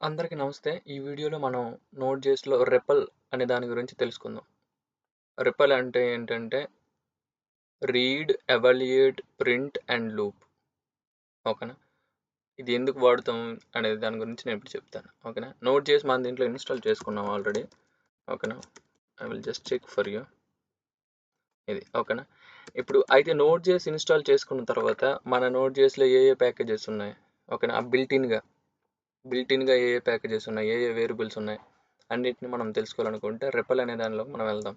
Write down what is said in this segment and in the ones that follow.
అందరికీ నమస్తే. ఈ వీడియోలో మనం నోడ్.js రెపల్ అనే దాని గురించి తెలుసుకుందాం. రెపల్ అంటే ఏంటంటే read, evaluate, print and loop. ఓకేనా? ఇది ఎందుకు వాడుతాం అనేది దాని గురించి నేను ఇప్పుడు చెప్తాను. ఓకేనా? నోడ్.js మన దీంట్లో ఇన్స్టాల్ చేసుకున్నాం ఆల్రెడీ. ఓకేనా? I will just check for you. ఇది ఓకేనా? ఇప్పుడు అయితే నోడ్.js ఇన్స్టాల్ చేసుకున్న తర్వాత మన నోడ్.jsలో ఏ ప్యాకేజెస్ ఉన్నాయి? ఓకేనా? బిల్ట్ ఇన్గా ఏ ప్యాకేజెస్ ఉన్నాయి, ఏ వేరియబుల్స్ ఉన్నాయి అన్నిటిని మనం తెలుసుకోవాలనుకుంటే రెపల్ అనే దానిలో మనం వెళ్దాం.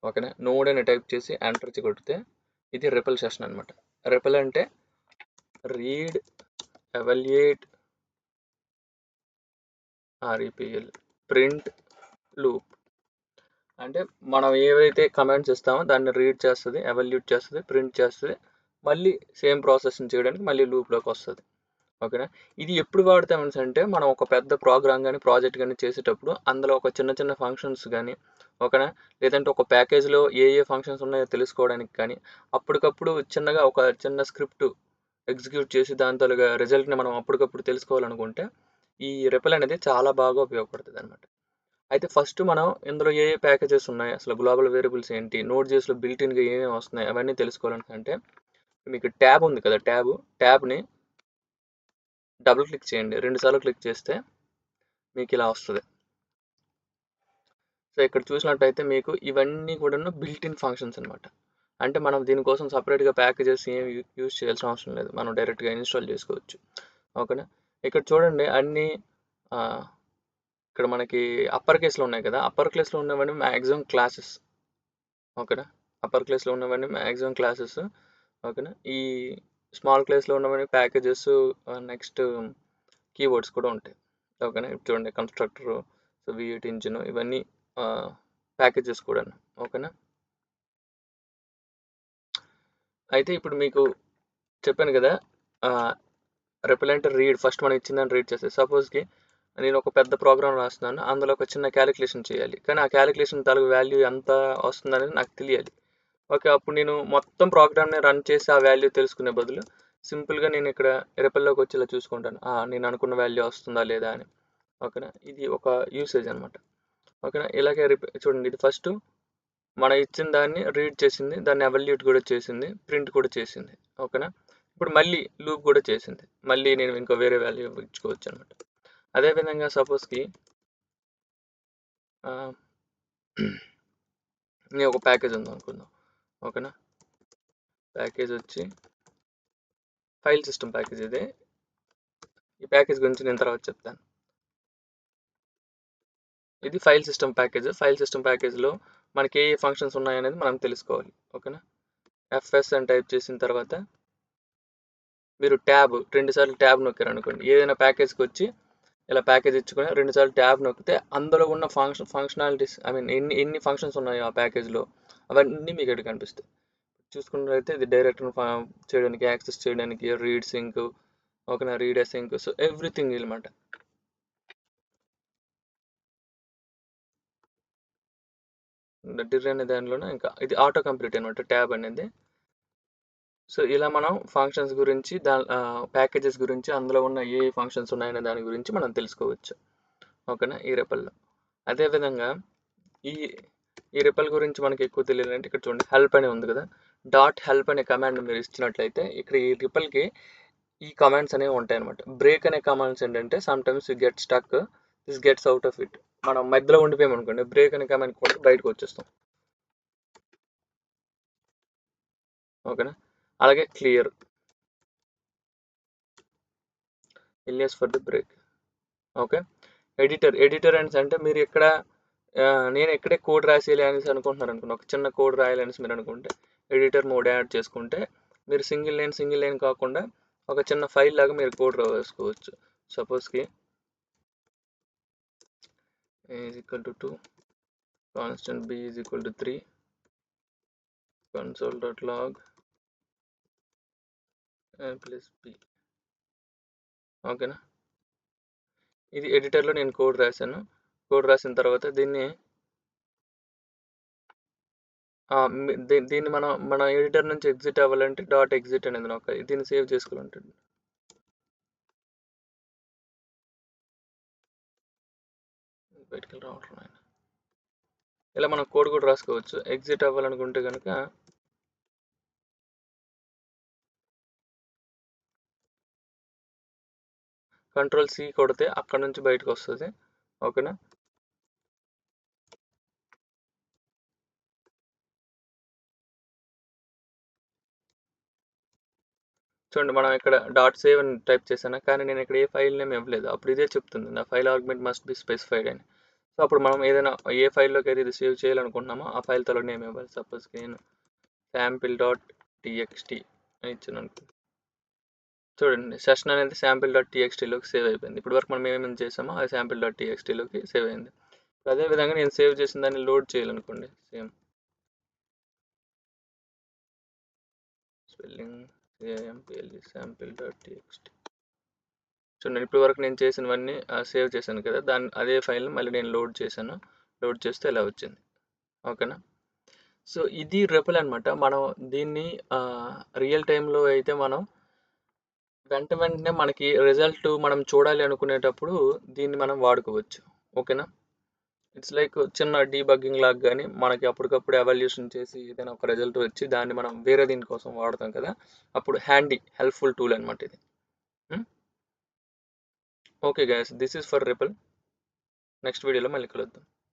ఓకేనా? నోడ్ అని టైప్ చేసి ఎంటర్ కొడితే ఇది రెపల్ సెషన్ అనమాట. రెపల్ అంటే రీడ్, ఎవాల్యుయేట్, ఆర్ఈపిఎల్, ప్రింట్, లూప్. అంటే మనం ఏవైతే కమాండ్స్ ఇస్తామో దాన్ని రీడ్ చేస్తుంది, ఎవాల్యుయేట్ చేస్తుంది, ప్రింట్ చేస్తుంది, మళ్ళీ సేమ్ ప్రాసెస్ని చేయడానికి మళ్ళీ లూప్లోకి వస్తుంది. ఓకేనా? ఇది ఎప్పుడు వాడతామని అంటే మనం ఒక పెద్ద ప్రోగ్రామ్ కానీ ప్రాజెక్ట్ కానీ చేసేటప్పుడు అందులో ఒక చిన్న చిన్న ఫంక్షన్స్ కానీ ఓకేనా, లేదంటే ఒక ప్యాకేజ్లో ఏ ఫంక్షన్స్ ఉన్నాయో తెలుసుకోవడానికి కానీ అప్పటికప్పుడు చిన్నగా ఒక చిన్న స్క్రిప్ట్ ఎగ్జిక్యూట్ చేసి దాని తాలూగా రిజల్ట్ని మనం అప్పటికప్పుడు తెలుసుకోవాలనుకుంటే ఈ రెపల్ అనేది చాలా బాగా ఉపయోగపడుతుంది అనమాట. అయితే ఫస్ట్ మనం ఇందులో ఏ ప్యాకేజెస్ ఉన్నాయి, అసలు గ్లోబల్ వేరియబుల్స్ ఏంటి, నోడ్.jsలో బిల్ట్-ఇన్గా ఏమేమి వస్తున్నాయి అవన్నీ తెలుసుకోవాలనుకుంటే మీకు ట్యాబ్ ఉంది కదా, ట్యాబ్ని డబుల్ క్లిక్ చేయండి. 2 సార్లు క్లిక్ చేస్తే మీకు ఇలా వస్తుంది. సో ఇక్కడ చూసినట్టయితే మీకు ఇవన్నీ కూడా బిల్ట్-ఇన్ ఫంక్షన్స్ అనమాట. అంటే మనం దీనికోసం సపరేట్గా ప్యాకేజెస్ ఏం యూజ్ చేయాల్సిన అవసరం లేదు, మనం డైరెక్ట్గా ఇన్స్టాల్ చేసుకోవచ్చు. ఓకేనా? ఇక్కడ చూడండి అన్నీ ఇక్కడ మనకి అప్పర్ కేస్లో ఉన్నాయి కదా, అప్పర్ కేస్లో ఉన్నవన్నీ మ్యాక్సిమం క్లాసెస్. ఓకేనా? అప్పర్ కేస్లో ఉన్నవన్నీ మ్యాక్సిమం క్లాసెస్. ఓకేనా? ఈ స్మాల్ కేస్లో ఉన్నవన్నీ ప్యాకేజెస్, నెక్స్ట్ కీవర్డ్స్ కూడా ఉంటాయి. ఓకేనా? ఇప్పుడు చూడండి కన్స్ట్రక్టర్, సో V8 ఇంజిన్, ఇవన్నీ ప్యాకేజెస్ కూడా. ఓకేనా? అయితే ఇప్పుడు మీకు చెప్పాను కదా, రెపల్ అంటే రీడ్, ఫస్ట్ మనం ఇచ్చిందని రీడ్ చేస్తే సపోజ్కి నేను ఒక పెద్ద ప్రోగ్రామ్ రాస్తున్నాను, అందులో ఒక చిన్న క్యాలిక్యులేషన్ చేయాలి, కానీ ఆ క్యాలిక్యులేషన్ తాలూకు వాల్యూ ఎంత వస్తుందనేది నాకు తెలియాలి. ఓకే, అప్పుడు నేను మొత్తం ప్రోగ్రామ్ని రన్ చేసి ఆ వాల్యూ తెలుసుకునే బదులు సింపుల్గా నేను ఇక్కడ రెపల్లోకి వచ్చి ఇలా చూసుకుంటాను, నేను అనుకున్న వాల్యూ వస్తుందా లేదా అని. ఓకేనా? ఇది ఒక యూసేజ్ అనమాట. ఓకేనా? ఇలాగే చూడండి, ఇది ఫస్ట్ మనం ఇచ్చిన దాన్ని రీడ్ చేసింది, దాన్ని ఎవాల్యుయేట్ కూడా చేసింది, ప్రింట్ కూడా చేసింది. ఓకేనా? ఇప్పుడు మళ్ళీ లూప్ కూడా చేసింది, మళ్ళీ నేను ఇంకో వేరే వాల్యూ ఇచ్చుకోవచ్చు అనమాట. అదేవిధంగా సపోజ్కి నేను ఒక ప్యాకేజ్ ఉంది అనుకుందాం. ఓకేనా? ప్యాకేజ్ వచ్చి ఫైల్ సిస్టమ్ ప్యాకేజ్. ఇది ఈ ప్యాకేజ్ గురించి నేను తర్వాత చెప్తాను. ఇది file system package. File system ప్యాకేజ్లో మనకి ఏ ఫంక్షన్స్ ఉన్నాయనేది మనం తెలుసుకోవాలి. ఓకేనా? ఎఫ్ఎస్ అని టైప్ చేసిన తర్వాత మీరు ట్యాబ్ 2 సార్లు ట్యాబ్ నొక్కారు అనుకోండి, ఏదైనా ప్యాకేజ్కి వచ్చి ఇలా ప్యాకేజ్ ఇచ్చుకొని 2 సార్లు ట్యాబ్ నొక్కితే అందులో ఉన్న ఫంక్షనాలిటీస్, ఐ మీన్ ఎన్ని ఫంక్షన్స్ ఉన్నాయో ఆ ప్యాకేజ్లో అవన్నీ మీకు ఇక్కడ కనిపిస్తాయి. చూసుకున్నట్లయితే ఇది డైరెక్టర్ చేయడానికి, యాక్సెస్ చేయడానికి, రీడ్ సింక్, ఓకేనా, రీడ్ అసింక్, సో ఎవ్రీథింగ్ అనమాట. డిర్ అనే దానిలోనే ఇంకా ఇది ఆటో కంప్లీట్ అనమాట ట్యాబ్ అనేది. సో ఇలా మనం ఫంక్షన్స్ గురించి, ప్యాకేజెస్ గురించి, అందులో ఉన్న ఏ ఫంక్షన్స్ ఉన్నాయనే దాని గురించి మనం తెలుసుకోవచ్చు. ఓకేనా? ఈ రెపల్లో అదేవిధంగా ఈ ఈ రెపల్ గురించి మనకి ఎక్కువ తెలియాలంటే ఇక్కడ చూడండి హెల్ప్ అని ఉంది కదా, .help అనే కమాండ్ మీరు ఇచ్చినట్లయితే ఇక్కడ ఈ రెపల్కి ఈ కమాండ్స్ అనేవి ఉంటాయి అనమాట. బ్రేక్ అనే కమాండ్స్ ఏంటంటే some times you get stuck, this gets out of it. మనం మధ్యలో ఉండిపోయామనుకోండి, బ్రేక్ అనే కమాండ్ కొట్టి బయటకు వచ్చేస్తాం. ఓకేనా? అలాగే clear, alias for the break. Okay. Editor అంటే మీరు ఇక్కడ నేను ఇక్కడే కోడ్ రాసేయాలి అనేసి అనుకుంటున్నారు అనుకోండి, ఒక చిన్న కోడ్ రాయాలనేసి మీరు అనుకుంటే ఎడిటర్ మోడ్ యాడ్ చేసుకుంటే మీరు సింగిల్ లైన్ కాకుండా ఒక చిన్న ఫైల్ లాగా మీరు కోడ్ రాసుకోవచ్చు. సపోజ్కి a=2 constant b=3 console.log a+b. ఓకేనా? ఇది ఎడిటర్లో నేను కోడ్ రాశాను. కోడ్ రాసిన తర్వాత దీన్ని దీన్ని మన ఎడిటర్ నుంచి ఎగ్జిట్ అవ్వాలంటే .exit అనేది నొక్కాలి. దీన్ని సేవ్ చేసుకోవాలంటే బయటికి రావట్లేదు ఆయన. ఇలా మనం కోడ్ కూడా రాసుకోవచ్చు. ఎగ్జిట్ అవ్వాలనుకుంటే కనుక కంట్రోల్ సి కొడితే అక్కడ నుంచి బయటకు వస్తుంది. ఓకేనా? చూడండి, మనం ఇక్కడ డాట్ సేవ్ అని టైప్ చేశాను, కానీ నేను ఇక్కడ ఏ ఫైల్ నేమ్ ఇవ్వలేదు. అప్పుడు ఇదే చెప్తుంది, నా file argument must be specified అని. సో అప్పుడు మనం ఏదైనా ఏ ఫైల్లోకి అయితే ఇది సేవ్ చేయాలనుకుంటున్నామో ఆ ఫైల్ తల నేమ్ ఇవ్వాలి. సపోజ్ నేను sample.txt అని ఇచ్చాను అనుకో. చూడండి, సెషన్ అనేది sample.txtలోకి సేవ్ అయిపోయింది. ఇప్పుడు వరకు మనం ఏమేమి చేసామో అది sample.txtలోకి సేవ్ అయింది. అదేవిధంగా నేను సేవ్ చేసిన దాన్ని లోడ్ చేయాలనుకోండి, సేమ్ స్పెల్లింగ్ sample.txt. చూడండి, ఇప్పటి వరకు నేను చేసినవన్నీ సేవ్ చేశాను కదా, అదే ఫైల్ని మళ్ళీ నేను లోడ్ చేశాను. లోడ్ చేస్తే ఇలా వచ్చింది. ఓకేనా? సో ఇది రెపల్ అనమాట. మనం దీన్ని రియల్ టైంలో అయితే మనం వెంటనే మనకి రిజల్ట్ మనం చూడాలి అనుకునేటప్పుడు దీన్ని మనం వాడుకోవచ్చు. ఓకేనా? ఇట్స్ లైక్ చిన్న డీబగ్గింగ్ లాగా, కానీ మనకి అప్పటికప్పుడు ఎవాల్యూషన్ చేసి ఏదైనా ఒక రిజల్ట్ వచ్చి దాన్ని మనం వేరే దీనికోసం వాడతాం కదా, అప్పుడు హెల్ప్ఫుల్ టూల్ అనమాట ఇది. Okay guys, this is for repel. Next వీడియోలో మళ్ళీ కలుద్దాం.